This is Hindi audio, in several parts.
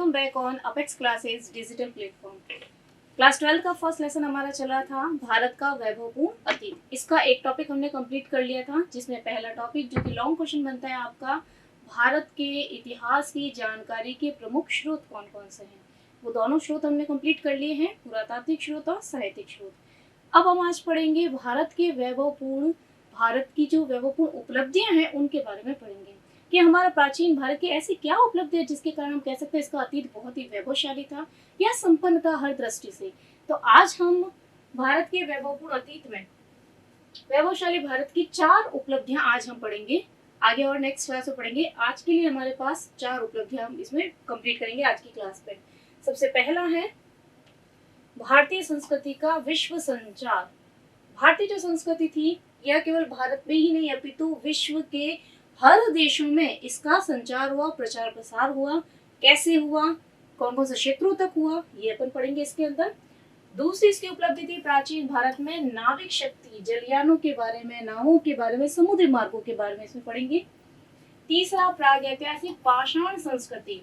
Welcome back on apex classes digital platform. Class 12 का फर्स्ट लेसन हमारा चला था भारत का वैभवपूर्ण अतीत। इसका एक टॉपिक हमने कंप्लीट कर लिया था, जिसमें पहला टॉपिक जो कि लॉन्ग क्वेश्चन बनता है आपका, भारत के इतिहास की जानकारी के प्रमुख स्रोत कौन कौन से हैं, वो दोनों स्रोत हमने कंप्लीट कर लिए हैं, पुरातात्विक स्रोत और साहित्यिक स्रोत। अब हम आज पढ़ेंगे भारत की जो वैभवपूर्ण उपलब्धियां हैं उनके बारे में पढ़ेंगे कि हमारा प्राचीन भारत की ऐसी क्या उपलब्धि है जिसके कारण हम कह सकते हैं इसका अतीत बहुत ही वैभवशाली था या संपन्न था हर दृष्टि से। तो आज हम भारत के वैभवपूर्ण अतीत में वैभवशाली भारत की 4 उपलब्धियां आज हम पढ़ेंगे। आगे और नेक्स्ट क्लास में पढ़ेंगे। आज के लिए हमारे पास 4 उपलब्धियां हम इसमें कंप्लीट करेंगे आज की क्लास में। सबसे पहला है भारतीय संस्कृति का विश्व संचार। भारतीय जो संस्कृति थी यह केवल भारत में ही नहीं अपितु विश्व के हर देशों में इसका संचार हुआ, प्रचार प्रसार हुआ। कैसे हुआ, कौन कौन से क्षेत्रों तक हुआ, ये अपन पढ़ेंगे इसके अंदर। दूसरी इसकी उपलब्धि थी प्राचीन भारत में नाविक शक्ति, जलयानों के बारे में, नावों के बारे में, समुद्री मार्गों के बारे में इसमें पढ़ेंगे। तीसरा प्रागैतिहासिक पाषाण संस्कृति,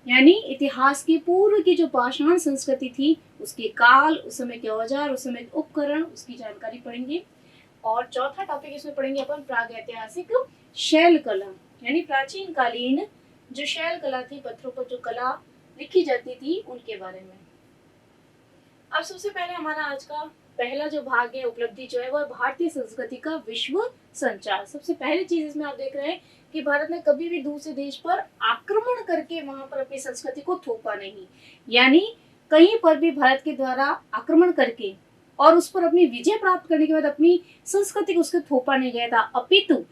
यानी इतिहास की पूर्व की जो पाषाण संस्कृति थी उसके काल, उस समय के औजार, उस समय के उपकरण, उसकी जानकारी पढ़ेंगे। और चौथा टॉपिक इसमें पढ़ेंगे अपन प्रागैतिहासिक शैल कला, यानी प्राचीन कालीन जो शैल कला थी, पत्थरों पर जो कला लिखी जाती थी उनके बारे में। अब सबसे पहले हमारा आज का पहला जो भाग है, उपलब्धि जो है, वह भारतीय संस्कृति का विश्व संचार। सबसे पहली चीज इसमें आप देख रहे हैं कि भारत ने कभी भी दूसरे देश पर आक्रमण करके वहां पर अपनी संस्कृति को थोपा नहीं, यानी कहीं पर भी भारत के द्वारा आक्रमण करके और उस पर अपनी विजय प्राप्त करने के बाद अपनी संस्कृति को उसके थोपा नहीं गया था, अपितु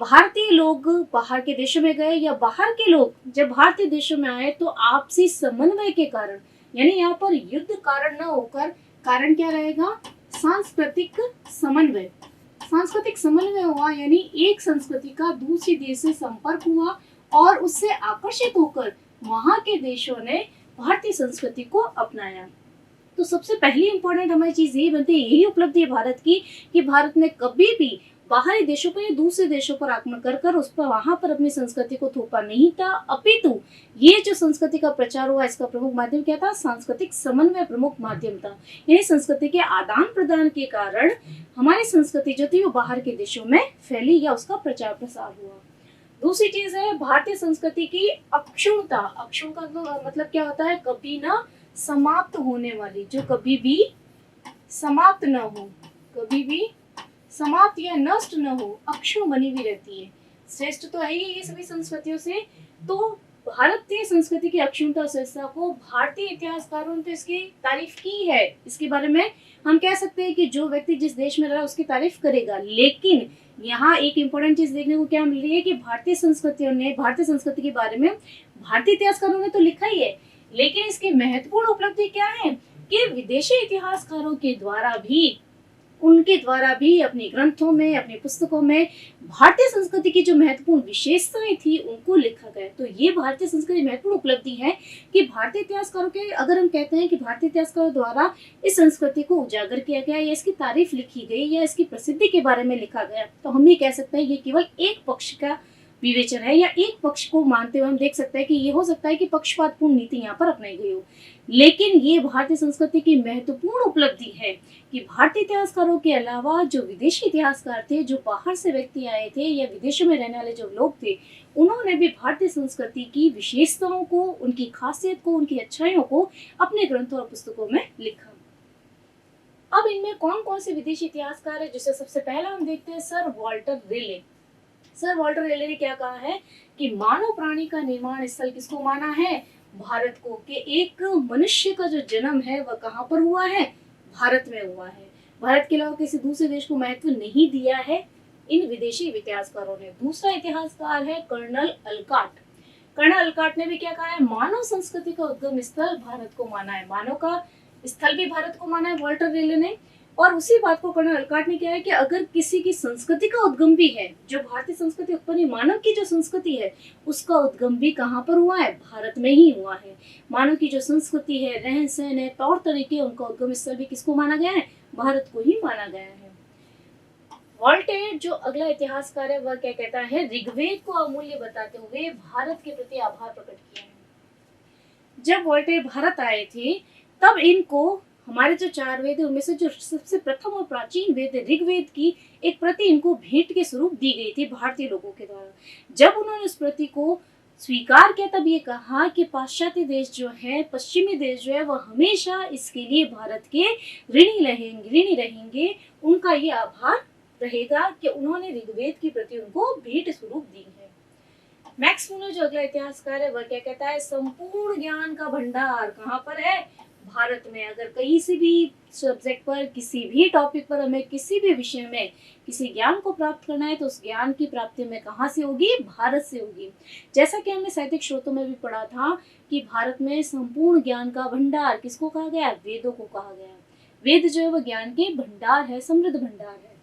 भारतीय लोग बाहर के देशों में गए या बाहर के लोग जब भारतीय देशों में आए तो आपसी समन्वय के कारण, यानी यहाँ पर युद्ध कारण न होकर कारण क्या रहेगा, सांस्कृतिक समन्वय। सांस्कृतिक समन्वय हुआ, यानी एक संस्कृति का दूसरी देश से संपर्क हुआ और उससे आकर्षित होकर वहां के देशों ने भारतीय संस्कृति को अपनाया। तो सबसे पहली इंपॉर्टेंट हमारी चीज यही बनती है, यही उपलब्धि है भारत की कि भारत ने कभी भी बाहरी देशों पर या दूसरे देशों पर आक्रमण कर उस पर वहां पर अपनी संस्कृति को थोपा नहीं था, अपितु ये जो संस्कृति का प्रचार हुआ इसका प्रमुख माध्यम क्या था, सांस्कृतिक समन्वय प्रमुख माध्यम था। यानी संस्कृति के आदान प्रदान के कारण हमारी संस्कृति जो थी वो बाहर के देशों में फैली या उसका प्रचार प्रसार हुआ। दूसरी चीज है भारतीय संस्कृति की अक्षुणता। अक्षुण का मतलब क्या होता है, कभी ना समाप्त होने वाली, जो कभी भी समाप्त न हो, कभी भी समाप्त या नष्ट न हो, अक्षुण बनी हुई रहती है। श्रेष्ठ तो है ही ये सभी संस्कृतियों से। तो भारतीय संस्कृति की अक्षुणता श्रेष्ठता को भारतीय इतिहासकारों ने तो इसकी तारीफ की है। इसके बारे में हम कह सकते हैं कि जो व्यक्ति जिस देश में रहा उसकी तारीफ करेगा, लेकिन यहाँ एक इम्पोर्टेंट चीज देखने को क्या मिल रही है कि भारतीय संस्कृति के बारे में भारतीय इतिहासकारों ने तो लिखा ही है, लेकिन इसकी महत्वपूर्ण उपलब्धि क्या है कि विदेशी इतिहासकारों के द्वारा भी, उनके द्वारा भी अपने ग्रंथों में, अपनी पुस्तकों में भारतीय संस्कृति की जो महत्वपूर्ण विशेषताएं थी उनको लिखा गया। तो ये भारतीय संस्कृति महत्वपूर्ण उपलब्धि है कि भारतीय इतिहासकारों के, अगर हम कहते हैं कि भारतीय इतिहासकारों द्वारा इस संस्कृति को उजागर किया गया या इसकी तारीफ लिखी गई या इसकी प्रसिद्धि के बारे में लिखा गया, तो हम ये कह सकते हैं ये केवल एक पक्ष का विवेचन है या एक पक्ष को मानते हुए हम देख सकते हैं कि ये हो सकता है कि पक्षपातपूर्ण नीति यहाँ पर अपनाई गई हो। लेकिन ये भारतीय संस्कृति की महत्वपूर्ण उपलब्धि है कि भारतीय इतिहासकारों के अलावा जो विदेशी इतिहासकार थे, जो बाहर से व्यक्ति आए थे या विदेशों में रहने वाले जो लोग थे, उन्होंने भी भारतीय संस्कृति की विशेषताओं को, उनकी खासियत को, उनकी अच्छाइयों को अपने ग्रंथों और पुस्तकों में लिखा। अब इनमें कौन कौन से विदेशी इतिहासकार है, जिसे सबसे पहला हम देखते हैं सर वॉल्टर रेले। सर वॉल्टर रेले ने क्या कहा है कि मानव प्राणी का निर्माण स्थल किसको माना है, भारत को, कि एक मनुष्य का जो जन्म है वह कहाँ पर हुआ है, भारत में हुआ है। भारत के अलावा किसी दूसरे देश को महत्व नहीं दिया है इन विदेशी इतिहासकारों ने। दूसरा इतिहासकार है कर्नल अलकाट। कर्नल अलकाट ने भी क्या कहा है, मानव संस्कृति का उद्गम स्थल भारत को माना है, मानव का स्थल भी भारत को माना है वॉल्टर रेले ने। और उसी बात को कर्नल अलकाट ने क्या है कि अगर किसी की संस्कृति का उद्गम भी है, जो भारतीय संस्कृति उत्पन्न, मानव की जो संस्कृति है उसका उद्गम भी कहाँ पर हुआ है, भारत में ही हुआ है। मानव की जो संस्कृति है, रहन सहन है, तौर तरीके, उनका उद्गम स्थल भी किसको माना गया है, भारत को ही माना गया है। वॉल्टेयर जो अगला इतिहासकार है वह क्या कहता है, ऋग्वेद को अमूल्य बताते हुए भारत के प्रति आभार प्रकट किया है। जब वोल्टेयर भारत आए थे तब इनको हमारे जो 4 वेद है उनमें से जो सबसे प्रथम और प्राचीन वेद है ऋग्वेद की एक प्रति इनको भेंट के स्वरूप दी गई थी भारतीय लोगों के द्वारा। जब उन्होंने उस प्रति को स्वीकार किया तब ये कहा कि पाश्चात्य देश जो है, पश्चिमी देश जो है, वह हमेशा इसके लिए भारत के ऋणी रहेंगे। उनका ये आभार रहेगा कि उन्होंने ऋग्वेद की प्रति उनको भेंट स्वरूप दी है। मैक्स मूलर जो अगला इतिहासकार है वह क्या कहता है, संपूर्ण ज्ञान का भंडार कहाँ पर है, भारत में। अगर कहीं से भी सब्जेक्ट पर, किसी भी टॉपिक पर हमें किसी भी विषय में किसी ज्ञान को प्राप्त करना है तो उस ज्ञान की प्राप्ति में कहाँ से होगी, भारत से होगी। जैसा कि हमने साहित्यिक स्रोतों में भी पढ़ा था कि भारत में संपूर्ण ज्ञान का भंडार किसको कहा गया, वेदों को कहा गया। वेद जो है वह ज्ञान के भंडार है, समृद्ध भंडार है।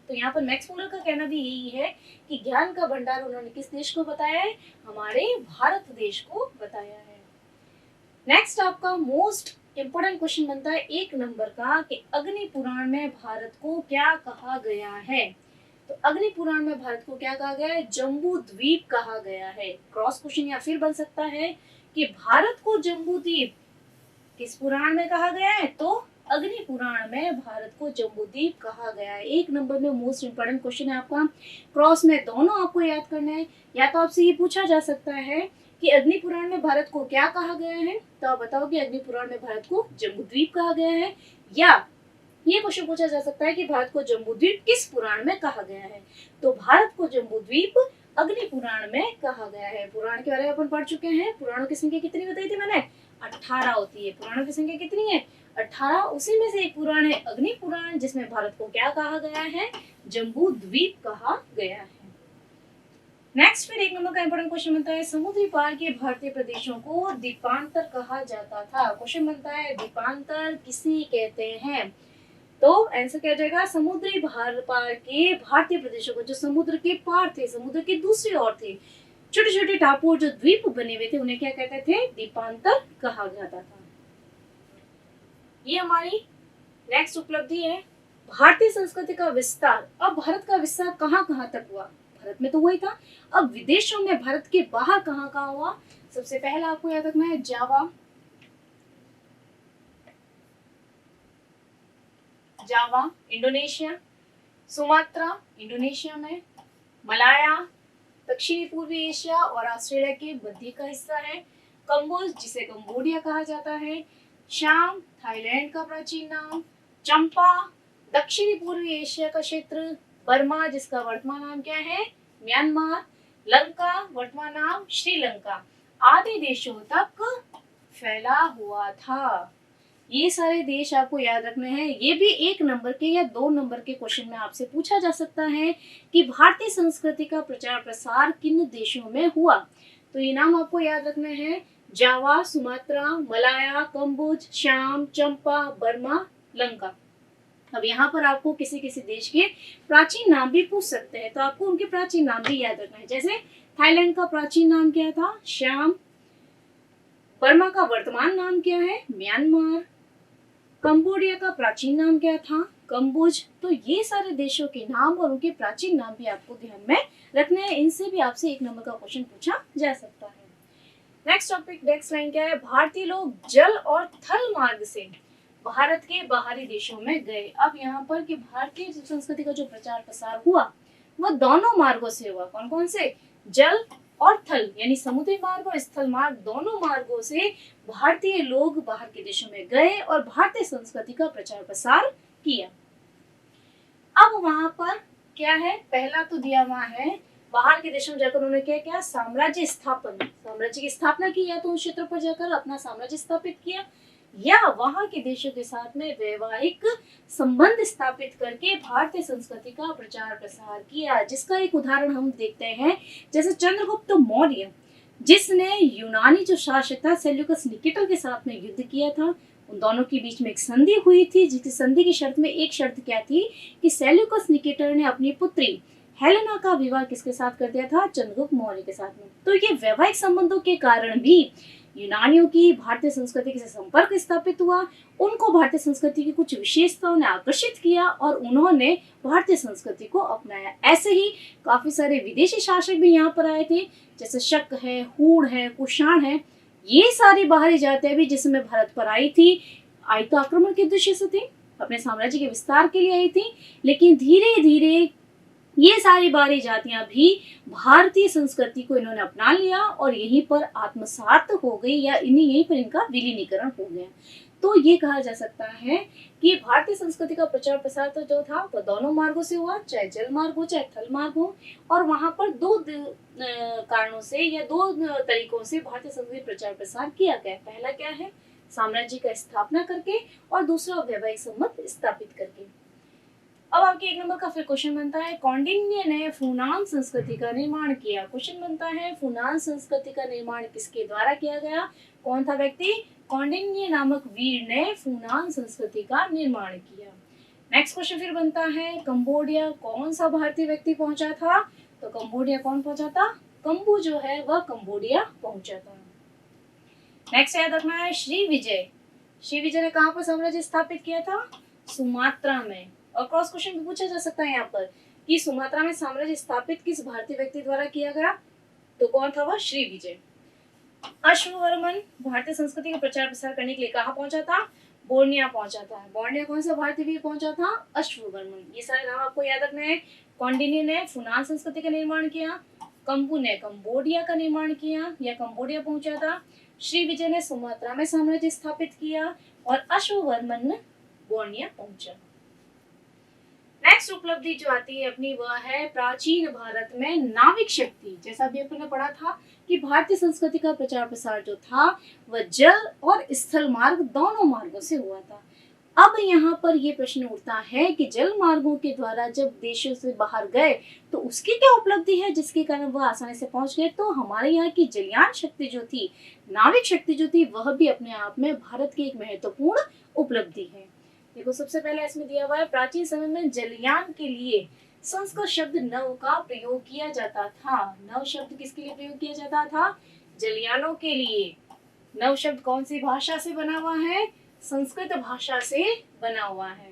तो यहाँ पर मैक्स मूलर का कहना भी यही है कि ज्ञान का भंडार उन्होंने किस देश को बताया है, हमारे भारत देश को बताया है। नेक्स्ट आपका मोस्ट इंपोर्टेंट क्वेश्चन बनता है 1 नंबर का कि अग्नि पुराण में भारत को क्या कहा गया है। तो अग्नि पुराण में भारत को क्या कहा गया है, जम्बू द्वीप कहा गया है। क्रॉस क्वेश्चन या फिर बन सकता है कि भारत को जम्बू द्वीप किस पुराण में कहा गया है, तो अग्नि पुराण में भारत को जम्बूद्वीप कहा गया है। 1 नंबर में मोस्ट इंपोर्टेंट क्वेश्चन है आपका। क्रॉस में दोनों आपको याद करना है। या तो आपसे ये पूछा जा सकता है कि अग्नि पुराण में भारत को क्या कहा गया है, तो आप बताओ कि अग्नि पुराण में भारत को जम्बूद्वीप कहा गया है। या ये क्वेश्चन पूछा जा सकता है कि भारत को जम्बूद्वीप किस पुराण में कहा गया है, तो भारत को जम्बूद्वीप अग्नि पुराण में कहा गया है। पुराण के बारे में अपन पढ़ चुके हैं। पुराणों की संख्या कितनी बताई थी मैंने, 18 होती है। पुराणों की संख्या कितनी है, 18। उसी में से एक पुराण है अग्नि पुराण, जिसमें भारत को क्या कहा गया है, जम्बू द्वीप कहा गया है। नेक्स्ट फिर 1 नंबर का इंपोर्टेंट क्वेश्चन बनता है, समुद्री पार के भारतीय प्रदेशों को द्वीपांतर कहा जाता था। क्वेश्चन बनता है द्वीपांतर किसे कहते हैं, तो आंसर क्या जाएगा, समुद्री पार के भारतीय प्रदेशों को, जो समुद्र के पार थे, समुद्र के दूसरी ओर थे, छोटे छोटे टापू जो द्वीप बने हुए थे, उन्हें क्या कहते थे, द्वीपांतर कहा जाता था। ये हमारी नेक्स्ट उपलब्धि है, भारतीय संस्कृति का विस्तार। अब भारत का विस्तार कहाँ कहाँ तक हुआ, भारत में तो वही था, अब विदेशों में भारत के बाहर कहाँ कहाँ हुआ। सबसे पहला आपको याद रखना है जावा इंडोनेशिया, सुमात्रा इंडोनेशिया में, मलाया दक्षिणी पूर्वी एशिया और ऑस्ट्रेलिया के मध्य का हिस्सा है, कंबोज जिसे कंबोडिया कहा जाता है, श्याम थाईलैंड का प्राचीन नाम, चंपा दक्षिणी पूर्वी एशिया का क्षेत्र, बर्मा जिसका वर्तमान नाम क्या है, म्यांमार, लंका वर्तमान नाम श्रीलंका आदि देशों तक फैला हुआ था। ये सारे देश आपको याद रखने हैं। ये भी 1 नंबर के या 2 नंबर के क्वेश्चन में आपसे पूछा जा सकता है कि भारतीय संस्कृति का प्रचार प्रसार किन देशों में हुआ। तो ये नाम आपको याद रखने हैं, जावा, सुमात्रा, मलाया, कंबोज, श्याम, चंपा, बर्मा, लंका। अब यहाँ पर आपको किसी किसी देश के प्राचीन नाम भी पूछ सकते हैं, तो आपको उनके प्राचीन नाम भी याद रखना है। जैसे थाईलैंड का प्राचीन नाम क्या था, श्याम, बर्मा का वर्तमान नाम क्या है, म्यांमार, कंबोडिया का प्राचीन नाम क्या था, कंबोज। तो ये सारे देशों के नाम और उनके प्राचीन नाम भी आपको ध्यान में रखने हैं। इनसे भी आपसे 1 नंबर का क्वेश्चन पूछा जा सकता है। नेक्स्ट टॉपिक, नेक्स्ट लाइन क्या है, भारतीय लोग जल और थल मार्ग से भारत के बाहरी देशों में गए। अब यहाँ पर कि भारतीय संस्कृति का जो प्रचार प्रसार हुआ वह दोनों मार्गों से हुआ। कौन कौन से, जल और थल, यानी समुद्री मार्ग और स्थल मार्ग, दोनों मार्गों से भारतीय लोग बाहर के देशों में गए और भारतीय संस्कृति का प्रचार प्रसार किया। अब वहां पर क्या है, पहला तो दिया हुआ है, बाहर के देशों में जाकर उन्होंने क्या किया, साम्राज्य स्थापन, साम्राज्य की स्थापना की, या तो उस क्षेत्र पर जाकर अपना साम्राज्य स्थापित किया, या वहां के देशों के साथ में वैवाहिक संबंध स्थापित करके भारतीय संस्कृति का प्रचार प्रसार किया। जिसका एक उदाहरण हम देखते हैं, जैसे चंद्रगुप्त मौर्य, जिसने यूनानी जो शासक था सेल्यूकस निकेटर के साथ में युद्ध किया था। उन दोनों के बीच में एक संधि हुई थी, जिसकी संधि की शर्त में एक शर्त क्या थी कि सेल्यूकस निकेटर ने अपनी पुत्री हेलेना का विवाह किसके साथ कर दिया था, चंद्रगुप्त मौर्य के साथ में। तो ये वैवाहिक संबंधों के कारण भी यूनानियों की भारतीय संस्कृति से संपर्क स्थापित हुआ, उनको भारतीय संस्कृति की कुछ विशेषताओं ने आकर्षित किया और उन्होंने भारतीय संस्कृति को अपनाया। ऐसे ही काफी सारे विदेशी शासक भी यहाँ पर आए थे, जैसे शक है, हूण है, कुषाण है। ये सारी बाहरी जातियां भी जिस समय भारत पर आई तो आक्रमण के उद्देश्य से थी, अपने साम्राज्य के विस्तार के लिए आई थी, लेकिन धीरे धीरे ये सारी बाहरी जातियां भी भारतीय संस्कृति को इन्होंने अपना लिया और यहीं पर आत्मसात हो गई या इन्हीं यहीं पर इनका विलीनीकरण हो गया। तो ये कहा जा सकता है कि भारतीय संस्कृति का प्रचार प्रसार तो जो था वो दोनों मार्गों से हुआ, चाहे जल मार्ग हो चाहे थल मार्ग हो, और वहां पर दो कारणों से या दो तरीकों से भारतीय संस्कृति प्रचार प्रसार किया गया। पहला क्या है, साम्राज्य का स्थापना करके, और दूसरा वैवाहिक संबंध स्थापित करके। अब आपके 1 नंबर का फिर क्वेश्चन बनता है, कौंडिन्य ने फूनान संस्कृति का निर्माण किया। क्वेश्चन बनता है, फूनान संस्कृति का निर्माण किसके द्वारा किया गया, कौन था व्यक्ति, कौंडिन्य नामक वीर ने फूनान संस्कृति का निर्माण किया। नेक्स्ट क्वेश्चन फिर बनता है, कंबोडिया कौन सा भारतीय व्यक्ति पहुंचा था, तो कंबोडिया कौन पहुंचा था, कंबू जो है वह कंबोडिया पहुंचा था। नेक्स्ट याद रखना है, श्री विजय ने कहां पर साम्राज्य स्थापित किया था, सुमात्रा में। और क्रॉस क्वेश्चन भी पूछा जा सकता है यहाँ पर कि सुमात्रा में साम्राज्य स्थापित किस भारतीय व्यक्ति द्वारा किया गया, तो कौन था वह, श्री विजय। अश्ववर्मन भारतीय संस्कृति का प्रचार प्रसार करने के लिए कहाँ पहुंचा था, बोर्निया पहुंचा था। बोर्निया कौन सा भारतीय वीर पहुंचा था, अश्ववर्मन। ये सारे नाम आपको याद रखने हैं। कौंडिन्य ने फूनान संस्कृति का निर्माण किया, कंबू ने कंबोडिया का निर्माण किया या कंबोडिया पहुंचा था, श्री विजय ने सुमात्रा में साम्राज्य स्थापित किया, और अश्ववर्मन ने बोर्निया पहुंचा। नेक्स्ट उपलब्धि जो आती है अपनी वह है प्राचीन भारत में नाविक शक्ति। जैसा भी अपन ने पढ़ा था कि भारतीय संस्कृति का प्रचार प्रसार जो था वह जल और स्थल मार्ग दोनों मार्गों से हुआ था। अब यहाँ पर ये प्रश्न उठता है कि जल मार्गों के द्वारा जब देशों से बाहर गए तो उसकी क्या उपलब्धि है जिसके कारण वह आसानी से पहुंच गए, तो हमारे यहाँ की जलयान शक्ति जो थी, नाविक शक्ति जो थी, वह भी अपने आप में भारत की एक महत्वपूर्ण उपलब्धि है। देखो सबसे पहले इसमें दिया हुआ है, प्राचीन समय में जलयान के लिए संस्कृत शब्द नव का प्रयोग किया जाता था। नव शब्द किसके लिए प्रयोग किया जाता था, जलयानों के लिए। नव शब्द कौन सी भाषा से बना हुआ है, संस्कृत भाषा से बना हुआ है।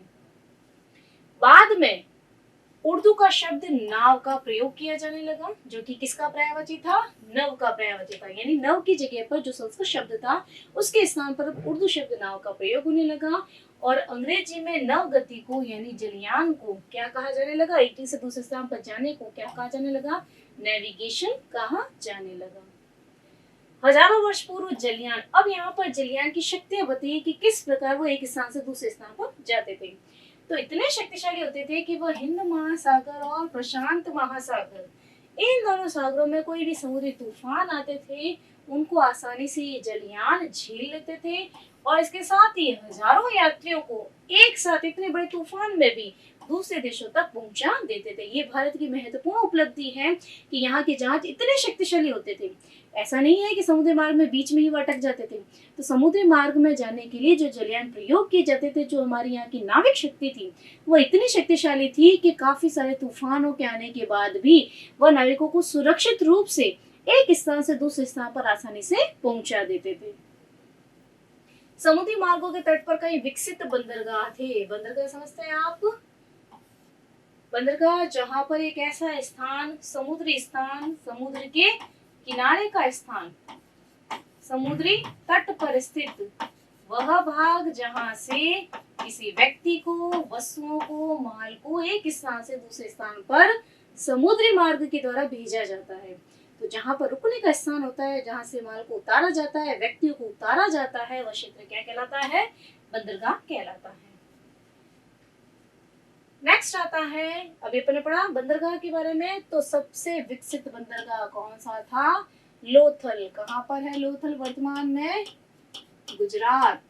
बाद में उर्दू का शब्द नाव का प्रयोग किया जाने लगा, जो कि किसका पर्यायवाची था, नव का पर्यायवाची था। यानी नव की जगह पर जो संस्कृत शब्द था उसके स्थान पर उर्दू शब्द नाव का प्रयोग होने लगा। और अंग्रेजी में नव गति को यानी जलयान को क्या कहा जाने लगा, एक से दूसरे स्थान पर जाने को क्या कहा जाने लगा, नेविगेशन कहा जाने लगा। हजारों वर्ष पूर्व जलयान, अब यहाँ पर जलयान की शक्तियां बताइए कि किस प्रकार वो एक स्थान से दूसरे स्थान पर जाते थे। तो इतने शक्तिशाली होते थे कि वह हिंद महासागर और प्रशांत महासागर, इन दोनों सागरों में कोई भी समुद्री तूफान आते थे उनको आसानी से ये जलयान झेल लेते थे। और इसके साथ ही हजारों यात्रियों को एक साथ इतने बड़े तूफान में भी दूसरे देशों तक पहुंचा देते थे। ये भारत की महत्वपूर्ण उपलब्धि है कि यहाँ के जहाज इतने शक्तिशाली होते थे। ऐसा नहीं है कि समुद्री मार्ग में बीच में ही अटक जाते थे, तो समुद्री मार्ग में जाने के लिए जो जलयान प्रयोग किए जाते थे, जो हमारी यहाँ की नाविक शक्ति थी, वो इतनी शक्तिशाली थी कि काफी सारे तूफानों के आने के बाद भी वह नाविकों को सुरक्षित रूप से एक स्थान से दूसरे स्थान पर आसानी से पहुंचा देते थे। समुद्री मार्गों के तट पर कई विकसित बंदरगाह थे। बंदरगाह समझते हैं आप, बंदरगाह जहां पर एक ऐसा स्थान, समुद्री स्थान, समुद्र के किनारे का स्थान, समुद्री तट पर स्थित वह भाग जहां से किसी व्यक्ति को, वस्तुओं को, माल को एक स्थान से दूसरे स्थान पर समुद्री मार्ग के द्वारा भेजा जाता है। तो जहां पर रुकने का स्थान होता है, जहां से माल को उतारा जाता है, व्यक्तियों को उतारा जाता है, वह क्षेत्र क्या कहलाता है, बंदरगाह कहलाता है। नेक्स्ट आता है, अभी अपन ने पढ़ा बंदरगाह के बारे में, तो सबसे विकसित बंदरगाह कौन सा था, लोथल। कहाँ पर है लोथल, वर्तमान में गुजरात।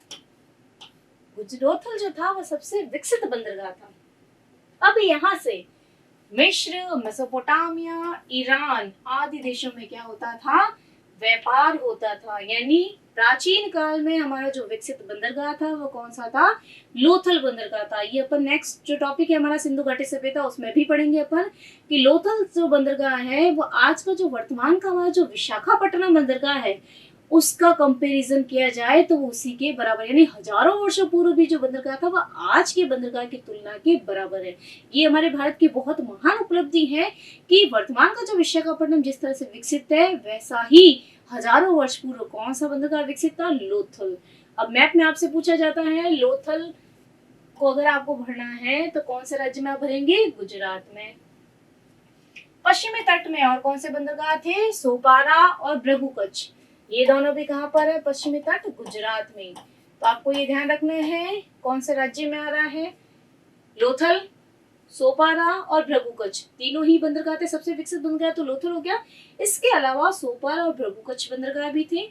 लोथल जो था वह सबसे विकसित बंदरगाह था। अब यहाँ से मिस्र, मेसोपोटामिया, ईरान आदि देशों में क्या होता था, व्यापार होता था। यानी प्राचीन काल में हमारा जो विकसित बंदरगाह था वो कौन सा था, लोथल बंदरगाह था। ये अपन नेक्स्ट जो टॉपिक है हमारा सिंधु घाटी सभ्यता, उसमें भी पढ़ेंगे अपन कि लोथल जो बंदरगाह है वो आज का जो वर्तमान का हमारा जो विशाखापट्टनम बंदरगाह है उसका कंपैरिजन किया जाए तो उसी के बराबर, यानी हजारों वर्षों पूर्व भी जो बंदरगाह था वह आज के बंदरगाह की तुलना के बराबर है। ये हमारे भारत की बहुत महान उपलब्धि है कि वर्तमान का जो विशाखापट्टनम जिस तरह से विकसित है वैसा ही हजारों वर्ष पूर्व कौन सा बंदरगाह विकसित था? लोथल। अब मैप में आपसे पूछा जाता है लोथल को अगर आपको भरना है तो कौन से राज्य में आप भरेंगे? गुजरात में। पश्चिमी तट में और कौन से बंदरगाह थे? सोपारा और भृगुकच्छ। ये दोनों भी कहाँ पर है? पश्चिमी तट गुजरात में। तो आपको ये ध्यान रखना है कौन से राज्य में आ रहा है। लोथल, सोपारा और भृगुकच्छ तीनों ही बंदरगाह थे। सबसे विकसित बंदरगाह तो लोथल हो गया, इसके अलावा सोपारा और भृगुकच्छ बंदरगाह भी थे।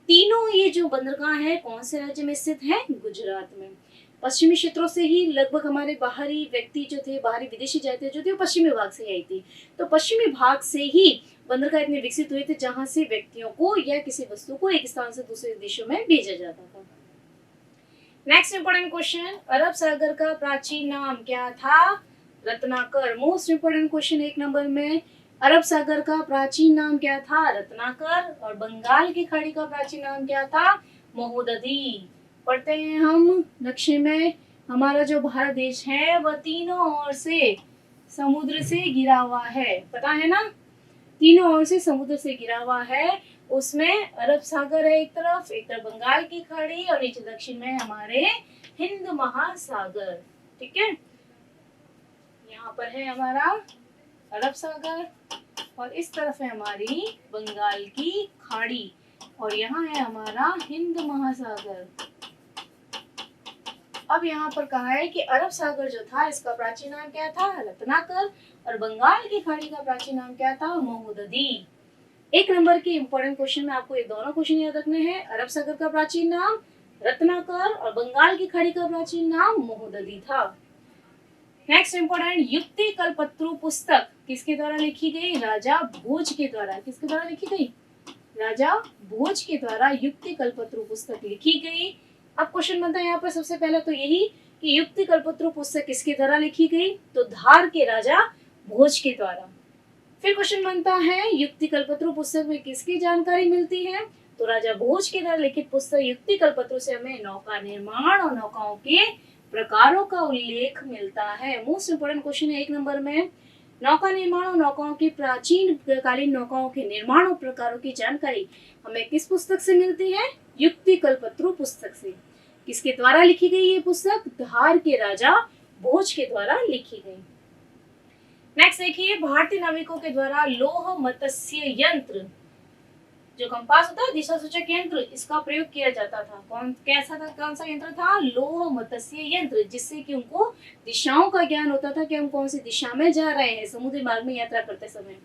तीनों ये जो बंदरगाह है कौन से राज्य में स्थित है? गुजरात में। पश्चिमी क्षेत्रों से ही लगभग हमारे बाहरी व्यक्ति जो थे, बाहरी विदेशी जाति जो थे, वो पश्चिमी भाग से आई थी। तो पश्चिमी भाग से ही बंदरगाह इतने विकसित हुए थे जहां से व्यक्तियों को या किसी वस्तु को एक स्थान से दूसरे देशों में भेजा जाता था। नेक्स्ट इंपॉर्टेंट क्वेश्चन, अरब सागर का प्राचीन नाम क्या था? Ratnakar. Most important question 1 number में, अरब सागर का प्राचीन नाम क्या था? रत्नाकर। और बंगाल की खाड़ी का प्राचीन नाम क्या था? महोदधी। पढ़ते हैं हम नक्शे में, हमारा जो भारत देश है वह तीनों ओर से समुद्र से घिरा हुआ है, पता है ना, तीनों ओर से समुद्र से घिरा हुआ है। उसमें अरब सागर है एक तरफ बंगाल की खाड़ी और नीचे दक्षिण में हमारे हिंद महासागर। ठीक है, यहाँ पर है हमारा अरब सागर और इस तरफ है हमारी बंगाल की खाड़ी और यहाँ है हमारा हिंद महासागर। अब यहाँ पर कहा है कि अरब सागर जो था इसका प्राचीन नाम क्या था? रत्नाकर। और बंगाल की खाड़ी का प्राचीन नाम क्या था? महोदधी। 1 नंबर के इंपॉर्टेंट क्वेश्चन में आपको ये दोनों क्वेश्चन याद रखने हैं। अरब सागर का प्राचीन नाम रत्नाकर और बंगाल की खाड़ी का प्राचीन नाम महोदधी था। नेक्स्ट इंपॉर्टेंट, युक्ति कल्पत्रु पुस्तक किसके द्वारा लिखी गई? राजा भोज के द्वारा। किसके द्वारा लिखी गई? राजा भोज के द्वारा युक्ति कल्पत्रु पुस्तक लिखी गई। अब क्वेश्चन बनता है यहाँ पर सबसे पहला तो यही कि युक्ति कल्पत्रु पुस्तक किसके द्वारा लिखी गई? तो धार के राजा भोज के द्वारा। फिर क्वेश्चन बनता है युक्ति कल्पत्रु पुस्तक में किसकी जानकारी मिलती है? तो राजा भोज के द्वारा लिखित पुस्तक युक्ति कल्पत्रु से हमें नौका निर्माण और नौकाओं के प्रकारों का उल्लेख मिलता है। मोस्ट इंपोर्टेंट क्वेश्चन है 1 नंबर में, नौका निर्माण और नौकाओं की प्राचीन कालीन नौकाओं के निर्माण और प्रकारों की जानकारी हमें किस पुस्तक से मिलती है? युक्ति कल्पत्रु पुस्तक से। किसके द्वारा लिखी गई ये पुस्तक? धार के राजा भोज के द्वारा लिखी गई। नेक्स्ट देखिए, भारतीय नाविकों के द्वारा लौह मत्स्य यंत्र, जो कंपास होता है दिशा सूचक यंत्र, इसका प्रयोग किया जाता था। कौन सा यंत्र था? लौह मत्स्य यंत्र, जिससे कि उनको दिशाओं का ज्ञान होता था कि हम कौन सी दिशा में जा रहे हैं समुद्री मार्ग में यात्रा करते समय।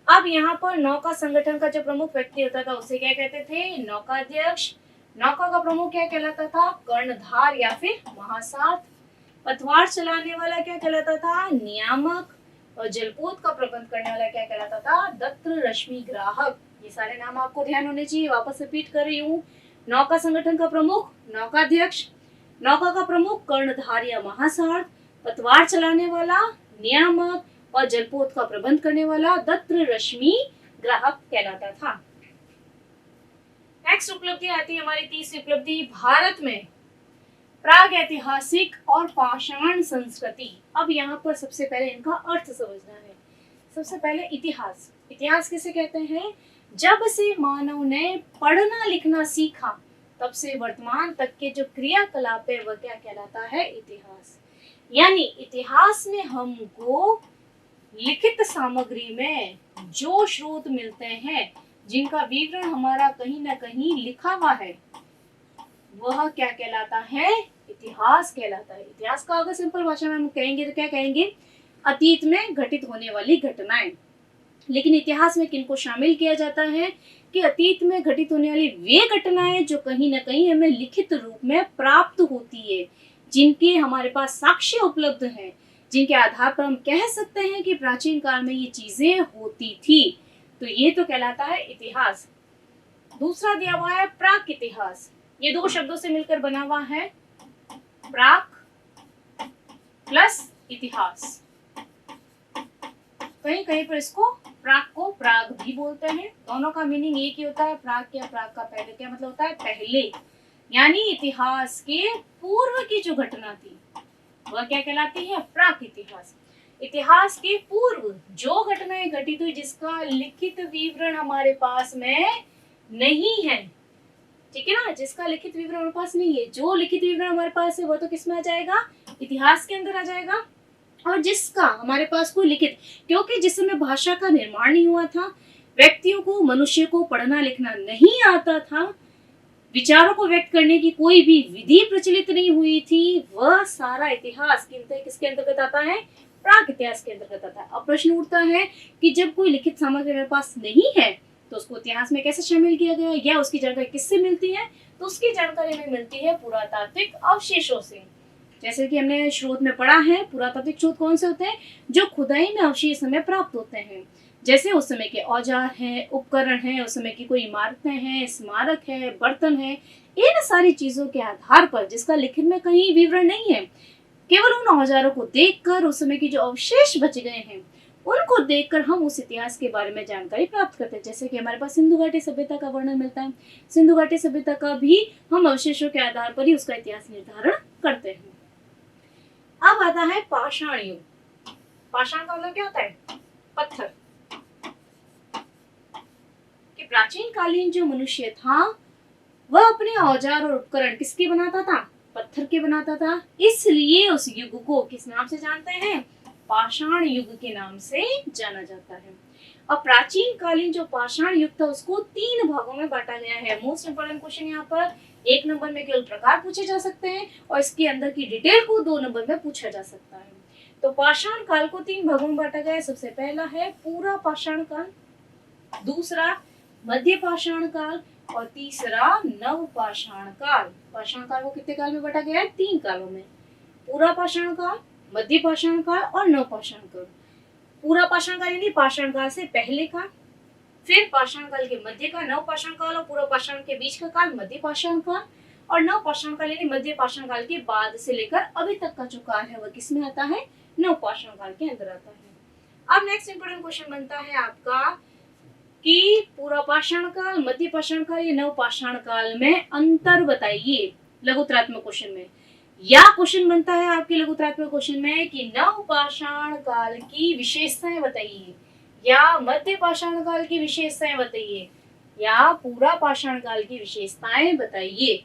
अब यहाँ पर नौका संगठन का जो प्रमुख व्यक्ति होता था उसे क्या कहते थे? नौकाध्यक्ष। नौका का प्रमुख क्या कहलाता था? कर्णधार या फिर महासारथ। पतवार चलाने वाला क्या कहलाता था? नियामक। और जलपोत का प्रबंध करने वाला क्या कहलाता था? दत्र रश्मि ग्राहक। ये सारे नाम आपको ध्यान होने चाहिए, वापस रिपीट कर रही हूँ। नौका संगठन का प्रमुख नौकाध्यक्ष, नौका का प्रमुख कर्णधार या महासारथ, पतवार चलाने वाला नियामक और जलपोत का प्रबंध करने वाला दत्र रश्मि ग्राहक कहलाता था। नेक्स्ट उपलब्धि आती है हमारी 30वीं उपलब्धि, भारत में प्राग ऐतिहासिक और पाषाण संस्कृति। अब यहाँ पर सबसे पहले इनका अर्थ समझना है। सबसे पहले इतिहास। इतिहास किसे कहते हैं? जब से मानव ने पढ़ना लिखना सीखा तब से वर्तमान तक के जो क्रियाकलाप है वह क्या कहलाता है? इतिहास। यानी इतिहास में हमको लिखित सामग्री में जो स्रोत मिलते हैं, जिनका विवरण हमारा कहीं ना कहीं लिखा हुआ है, वह क्या कहलाता है? इतिहास कहलाता है। इतिहास का अगर सिंपल भाषा में हम कहेंगे तो क्या कहेंगे? अतीत में घटित होने वाली घटनाएं। लेकिन इतिहास में किनको शामिल किया जाता है कि अतीत में घटित होने वाली वे घटनाएं जो कहीं ना कहीं हमें लिखित रूप में प्राप्त होती है, जिनके हमारे पास साक्ष्य उपलब्ध हैं, जिनके आधार पर हम कह सकते हैं कि प्राचीन काल में ये चीजें होती थी, तो ये तो कहलाता है इतिहास। दूसरा दिया हुआ है प्राक इतिहास। ये 2 शब्दों से मिलकर बना हुआ है, प्राक प्लस इतिहास। कहीं कहीं पर इसको प्राक को प्राग भी बोलते हैं। दोनों का मीनिंग एक ही होता है। प्राग या प्राग का पहले क्या मतलब होता है? पहले। यानी इतिहास के पूर्व की जो घटना थी वह क्या कहलाती है? प्राक इतिहास। इतिहास के पूर्व जो घटनाएं घटित हुई जिसका लिखित विवरण हमारे पास में नहीं है, ठीक है ना, जिसका लिखित विवरण हमारे पास नहीं है, जो लिखित विवरण हमारे पास है वो तो किसमें आ जाएगा, इतिहास के अंदर आ जाएगा। और जिसका हमारे पास कोई लिखित, क्योंकि जिस समय भाषा का निर्माण नहीं हुआ था, व्यक्तियों को, मनुष्य को पढ़ना लिखना नहीं आता था, विचारों को व्यक्त करने की कोई भी विधि प्रचलित नहीं हुई थी, वह सारा इतिहास किसके अंतर्गत आता है, प्राक इतिहास के अंतर्गत आता है। अब प्रश्न उठता है कि जब कोई लिखित सामग्री मेरे पास नहीं है तो उसको इतिहास में कैसे शामिल किया गया, या उसकी जानकारी किससे मिलती है, तो उसकी जानकारी हमें मिलती है पुरातात्विक अवशेषों से। जैसे कि हमने स्रोत में पढ़ा है, पुरातात्विक स्रोत कौन से होते हैं, जो खुदाई में अवशेष हमें प्राप्त होते हैं, जैसे उस समय के औजार हैं, उपकरण हैं, उस समय की कोई इमारतें हैं, स्मारक है, बर्तन है, इन सारी चीजों के आधार पर जिसका लिखित में कहीं विवरण नहीं है, केवल उन औजारों को देखकर, उस समय की जो अवशेष बच गए हैं उनको देखकर हम उस इतिहास के बारे में जानकारी प्राप्त करते हैं। जैसे कि हमारे पास सिंधु घाटी सभ्यता का वर्णन मिलता है, सिंधु घाटी सभ्यता का भी हम अवशेषों के आधार पर ही उसका इतिहास निर्धारण करते हैं। अब आता है पाषाण युग। पाषाण का मतलब क्या होता है, पत्थर। कि प्राचीन कालीन जो मनुष्य था वह अपने औजार और उपकरण किसके बनाता था, पत्थर के बनाता था, इसलिए उस युग को किस नाम से जानते हैं, पाषाण युग के नाम से जाना जाता है। अब प्राचीन कालीन जो पाषाण युग था उसको 3 भागों में बांटा गया है। मोस्ट इंपोर्टेंट क्वेश्चन यहाँ पर 1 नंबर में केवल प्रकार पूछे जा सकते हैं और इसके अंदर की डिटेल को 2 नंबर में पूछा जा सकता है। तो पाषाण काल को 3 भागों में बांटा गया है। सबसे पहला है पूरा पाषाण काल, दूसरा मध्य पाषाण काल और तीसरा नव पाषाण काल। पाषाण काल को कितने काल में बांटा गया है, 3 कालों में, पूरा पाषाण काल, मध्य पाषाण काल और नव पाषाण काल। पूरा पाषाण काल यानी पाषाण काल से पहले का, फिर पाषाण काल के मध्य का नव पाषाण काल और पूरा पाषाण के बीच का काल मध्य पाषाण काल, और नव पाषाण काल यानी मध्य पाषाण काल के बाद से लेकर अभी तक का जो काल है वह किसमें आता है, नव पाषाण काल के अंदर आता है। अब नेक्स्ट इंपोर्टेंट क्वेश्चन बनता है आपका कि पूरा पाषाण काल, मध्य पाषाण काल या नव पाषाण काल में अंतर बताइए लघुतरात्मक क्वेश्चन में। या क्वेश्चन बनता है आपके लघुतरात्मक क्वेश्चन में कि नव पाषाण काल की विशेषताएं बताइए, या मध्य पाषाण काल की विशेषताएं बताइए, या पूरा पाषाण काल की विशेषताएं बताइए।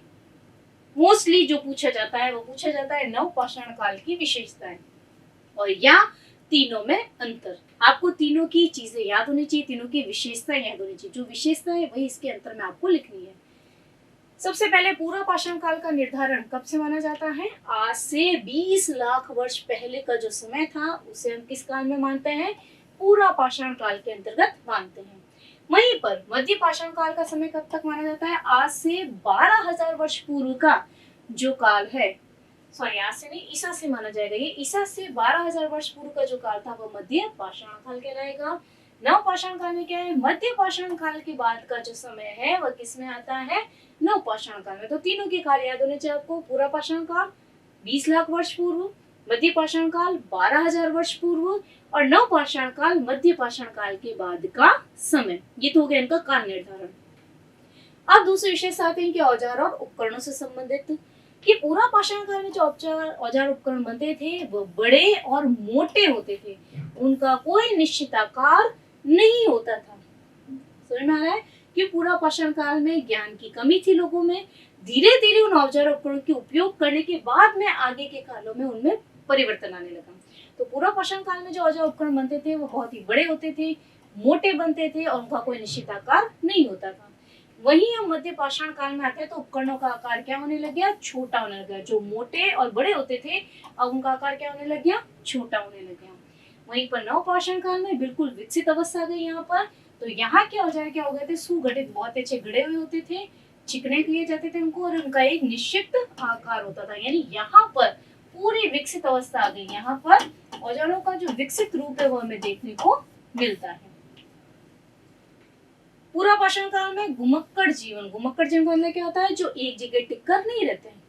मोस्टली जो पूछा जाता है वो पूछा जाता है नव पाषाण काल की विशेषताएं, और या तीनों में अंतर। आपको तीनों की चीजें याद होनी चाहिए, तीनों की विशेषताएं याद होनी चाहिए। जो विशेषता है वही इसके अंतर में आपको लिखनी है। सबसे पहले पूरा पाषाण काल का निर्धारण कब से माना जाता है, आज से 20 लाख वर्ष पहले का जो समय था उसे हम किस काल में मानते हैं, पूरा पाषाण काल के अंतर्गत मानते हैं। वहीं पर मध्य पाषाण काल का समय कब तक माना जाता है, आज से 12,000 वर्ष पूर्व का जो काल है, सॉरी आज से नहीं, ईसा से माना जाएगा। ये ईसा से 12,000 वर्ष पूर्व का जो काल था वो मध्य पाषाण काल कहलाएगा। नव पाषाण काल में क्या है, मध्य पाषाण काल के बाद का जो समय है वह किसमें आता है, नव पाषाण काल में। तो तीनों के काल याद होने चाहिए आपको, पूरा पाषाण काल 20 लाख वर्ष पूर्व, मध्य पाषाण काल 12,000 वर्ष पूर्व और नव पाषाण काल मध्य पाषाण काल के बाद का समय। ये तो हो गया इनका काल निर्धारण। अब दूसरे विषय आते हैं कि औजार और उपकरणों से संबंधित। कि पूरा पाषाण काल में जो औजार उपकरण बनते थे वो बड़े और मोटे होते थे, उनका कोई निश्चित आकार नहीं होता था। समझ में आ रहा है कि पूरा पाषाण काल में ज्ञान की कमी थी लोगों में, धीरे धीरे उन औजार उपकरणों के उपयोग करने के बाद में आगे के कालों में उनमें परिवर्तन आने लगा। तो पूरा पाषाण काल में जो औजार उपकरण बनते थे वो बहुत ही बड़े होते थे, मोटे बनते थे और उनका कोई निश्चित आकार नहीं होता था। वहीं हम मध्य पाषाण काल में आते हैं तो उपकरणों का आकार क्या होने लग गया, छोटा होने लग गया। जो मोटे और बड़े होते थे अब उनका आकार क्या होने लग गया, छोटा होने लग गया। वहीं पर नव पाषाण काल में बिल्कुल विकसित अवस्था आ गई यहाँ पर। तो यहाँ के औजार क्या हो गए थे, सुगठित, बहुत अच्छे गढ़े हुए होते थे, चिकने किए जाते थे उनको और उनका एक निश्चित आकार होता था। यानी यहाँ पर पूरी विकसित अवस्था आ गई। यहाँ पर औजारों का जो विकसित रूप है वो हमें देखने को मिलता है। पूरा पाषाण काल में घुमक्कड़ जीवन का मतलब क्या होता है, जो एक जगह टिककर नहीं रहते हैं,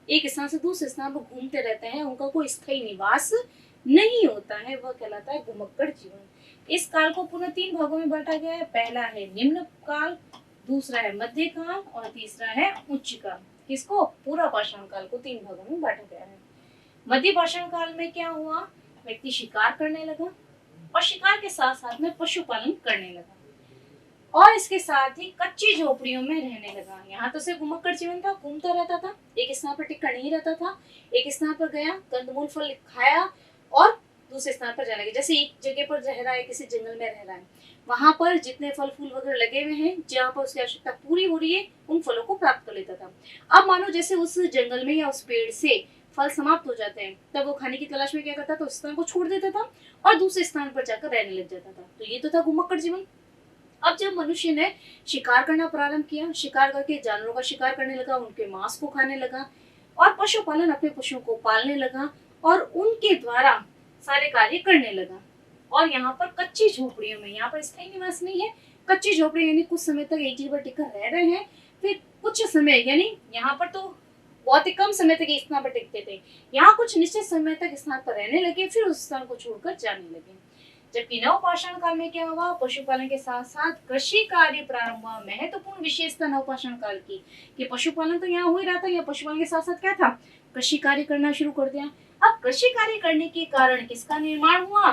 एक स्थान से दूसरे स्थान पर घूमते रहते हैं, उनका कोई स्थायी निवास नहीं होता है, वह कहलाता है घुमक्कड़ जीवन। इस काल को पुनः 3 भागों में बांटा गया है। पहला है निम्न काल, दूसरा है मध्य काल और तीसरा है उच्च काल। किसको, पूरा पाषाण काल को 3 भागों में बांटा गया है। मध्य पाषाण काल में क्या हुआ, व्यक्ति शिकार करने लगा और शिकार के साथ साथ में पशुपालन करने लगा और इसके साथ ही कच्ची झोपड़ियों में रहने लगा। यहाँ तो सिर्फ घुमक्कड़ जीवन था, घूमता रहता था, एक स्थान पर टिककर नहीं रहता था, एक स्थान पर गया, कंदमूल फल खाया और दूसरे स्थान पर जाने लगा। जैसे एक जगह पर रह रहा है, किसी जंगल में रह रहा है, वहां पर जितने फल फूल वगैरह लगे हुए हैं, जहाँ पर उसकी आवश्यकता पूरी हो रही है, उन फलों को प्राप्त कर लेता था। अब मानो जैसे उस जंगल में या उस पेड़ से फल समाप्त हो जाते हैं, तब वो खाने की तलाश में क्या करता था, उस स्थान को छोड़ देता था और दूसरे स्थान पर जाकर रहने लग जाता था। तो ये तो था घुमक्कड़ जीवन। अब जब मनुष्य ने शिकार करना प्रारंभ किया, शिकार करके जानवरों का शिकार करने लगा, उनके मांस को खाने लगा और पशुपालन, अपने पशुओं को पालने लगा और उनके द्वारा सारे कार्य करने लगा। और यहाँ पर कच्ची झोपड़ियों में, यहाँ पर स्थायी निवास नहीं है, कच्ची झोपड़ी यानी कुछ समय तक एक जगह पर टिककर रह रहे हैं, फिर कुछ समय यानी यहाँ पर तो बहुत ही कम समय तक इस स्थान पर टिकते थे, यहाँ कुछ निश्चित समय तक इस स्थान पर रहने लगे, फिर उस स्थान को छोड़कर जाने लगे। जबकि नवपाषाण काल में क्या हुआ, पशुपालन के साथ साथ कृषि कार्य प्रारंभ हुआ। महत्वपूर्ण विशेषता नवपाषाण काल की कि पशुपालन तो यहाँ हो ही रहा था, या पशुपालन के साथ साथ क्या था, कृषि कार्य करना शुरू कर दिया। अब कृषि कार्य करने के कारण किसका निर्माण हुआ,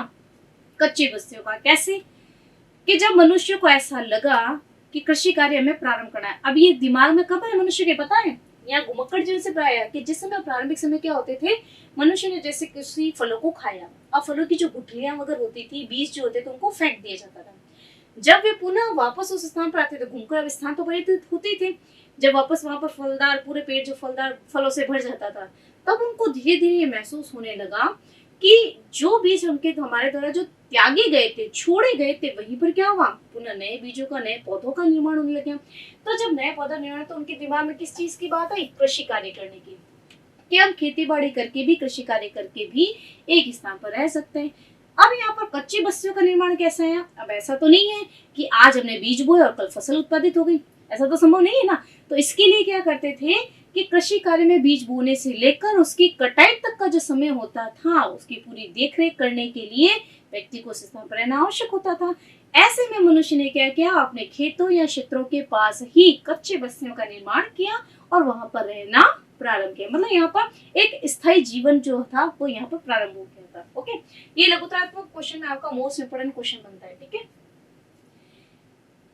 कच्ची बस्तियों का। कैसे कि जब मनुष्य को ऐसा लगा कि कृषि कार्य हमें प्रारंभ करना है। अब ये दिमाग में कब है मनुष्य के, पता है, यहाँ घुमक्कड़ जीवन से प्राय कि जिस समय प्रारंभिक समय क्या होते थे, मनुष्य ने जैसे किसी फलों को खाया, अब फलों की जो गुठलियां वगैरह होती थी, बीज जो होते थे, उनको फेंक दिया जाता था। जब वे पुनः वापस उस स्थान पर आते थे, घूमकर अब स्थान तो परिवर्तित होते थे, जब वापस वहां पर फलदार पूरे पेड़ जो फलदार फलों से भर जाता था, तब उनको धीरे धीरे ये महसूस होने लगा कि जो बीज उनके हमारे द्वारा जो त्यागे गए थे, छोड़े गए थे, वहीं पर क्या हुआ, पुनः नए बीजों का, नए पौधों का निर्माण होने लगा। तो जब नए पौधा निर्माण, तो उनके दिमाग में किस चीज की बात आई, कृषि कार्य करने की, कि हम खेती बाड़ी करके भी, कृषि कार्य करके भी एक स्थान पर रह सकते हैं। अब यहाँ पर कच्ची बस्तियों का निर्माण कैसा है, अब ऐसा तो नहीं है कि आज हमने बीज बोए और कल फसल उत्पादित हो गई, ऐसा तो संभव नहीं है ना। तो इसके लिए क्या करते थे कि कृषि कार्य में बीज बोने से लेकर उसकी कटाई तक का जो समय होता था, उसकी पूरी देखरेख करने के लिए व्यक्ति को उस स्थान पर रहना आवश्यक होता था। ऐसे में मनुष्य ने क्या किया, अपने खेतों या क्षेत्रों के पास ही कच्ची बस्तियों का निर्माण किया और वहां पर रहना प्रारंभ किया। मतलब यहाँ पर एक स्थायी जीवन जो था वो यहाँ पर प्रारंभ हो गया था। ओके, ये लघुतात्मक क्वेश्चन में आपका मोस्ट इंपोर्टेंट क्वेश्चन बनता है। ठीक है,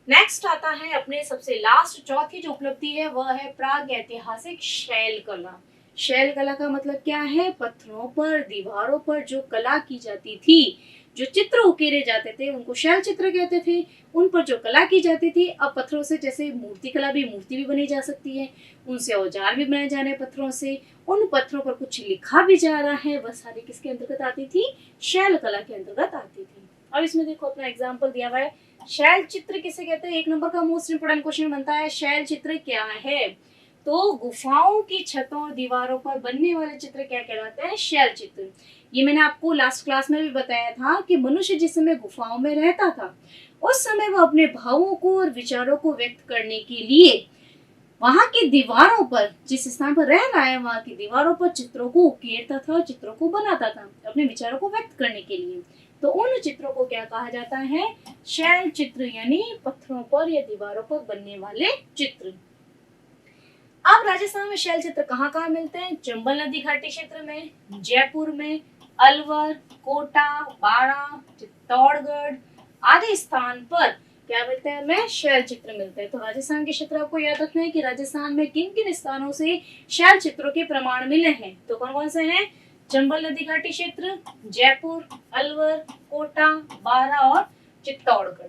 नेक्स्ट आता है अपने सबसे लास्ट, चौथी जो उपलब्धि है वह है प्राग ऐतिहासिक शैल कला। शैल कला का मतलब क्या है, पत्थरों पर, दीवारों पर जो कला की जाती थी, जो चित्र उकेरे जाते थे, उनको शैल चित्र कहते थे। उन पर जो कला की जाती थी, अब पत्थरों से जैसे मूर्ति कला भी, मूर्ति भी बनी जा सकती है, उनसे औजार भी बनाए जा रहे हैं पत्थरों से, उन पत्थरों पर कुछ लिखा भी जा रहा है, वह सारी किसके अंतर्गत आती थी, शैल कला के अंतर्गत आती थी। अब इसमें देखो अपना एग्जाम्पल दिया हुआ है, शैल चित्र किसे कहते हैं, एक नंबर का मोस्ट इंपोर्टेंट क्वेश्चन बनता है, शैल चित्र क्या है। तो गुफाओं की छतों और दीवारों पर बनने वाले चित्र क्या कहलाते हैं, शैल चित्र। ये मैंने आपको लास्ट क्लास में भी बताया था कि मनुष्य जिस समय गुफाओं में रहता था, उस समय वह अपने भावों को और विचारों को व्यक्त करने के लिए वहां की दीवारों पर, जिस स्थान पर रह रहा है वहां की दीवारों पर चित्रों को उकेरता था, चित्रों को बनाता था अपने विचारों को व्यक्त करने के लिए। तो उन चित्रों को क्या कहा जाता है, शैल चित्र, यानी पत्थरों पर या दीवारों पर बनने वाले चित्र। अब राजस्थान में शैल चित्र कहाँ कहाँ मिलते हैं, चंबल नदी घाटी क्षेत्र में, जयपुर में, अलवर, कोटा, बाड़ा, चित्तौड़गढ़ आदि स्थान पर क्या मिलते हैं, हमें शैल चित्र मिलते हैं। तो राजस्थान के क्षेत्र आपको याद रखना है कि राजस्थान में किन किन स्थानों से शैल चित्रों के प्रमाण मिले हैं। तो कौन कौन से हैं, चंबल नदी घाटी क्षेत्र, जयपुर, अलवर, कोटा, बारा और चित्तौड़गढ़।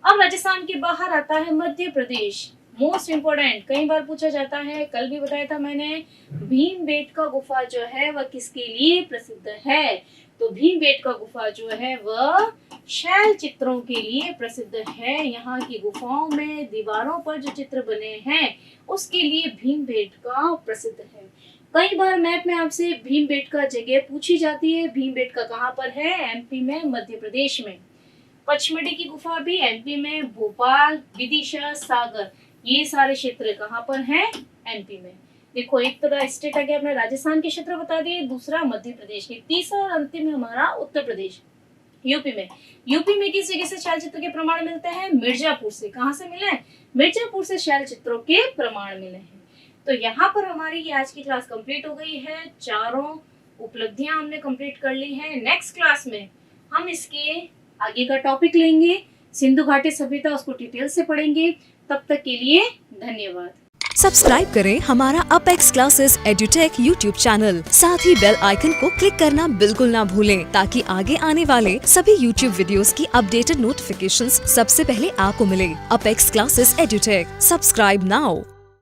अब राजस्थान के बाहर आता है मध्य प्रदेश, मोस्ट इंपोर्टेंट, कई बार पूछा जाता है, कल भी बताया था मैंने, भीमबेटका गुफा जो है वह किसके लिए प्रसिद्ध है। तो भीमबेटका गुफा जो है वह शैल चित्रों के लिए प्रसिद्ध है। यहाँ की गुफाओं में दीवारों पर जो चित्र बने हैं उसके लिए भीमबेटका प्रसिद्ध है। कई बार मैप में आपसे भीमबेटका जगह पूछी जाती है, भीमबेटका कहाँ पर है, एमपी में, मध्य प्रदेश में। पचमढ़ी की गुफा भी एमपी में, भोपाल, विदिशा, सागर, ये सारे क्षेत्र कहाँ पर हैं, एमपी में। देखो एक तो स्टेट आ गया अपने राजस्थान के क्षेत्र बता दिए, दूसरा मध्य प्रदेश के, तीसरा और अंतिम है हमारा उत्तर प्रदेश, यूपी में। यूपी में किस जगह से शैल चित्र के प्रमाण मिलते हैं, मिर्जापुर से। कहाँ से मिले, मिर्जापुर से शैल चित्रों के प्रमाण मिले हैं। तो यहाँ पर हमारी आज की क्लास कंप्लीट हो गई है। चारों उपलब्धियां हमने कंप्लीट कर ली हैं। नेक्स्ट क्लास में हम इसके आगे का टॉपिक लेंगे, सिंधु घाटी सभ्यता, उसको डिटेल से पढ़ेंगे। तब तक के लिए धन्यवाद। सब्सक्राइब करें हमारा apex classes edutech YouTube channel, साथ ही बेल आइकन को क्लिक करना बिल्कुल ना भूलें ताकि आगे आने वाले सभी यूट्यूब वीडियोस की अपडेटेड नोटिफिकेशंस सबसे पहले आपको मिले। Apex classes edutech, subscribe now.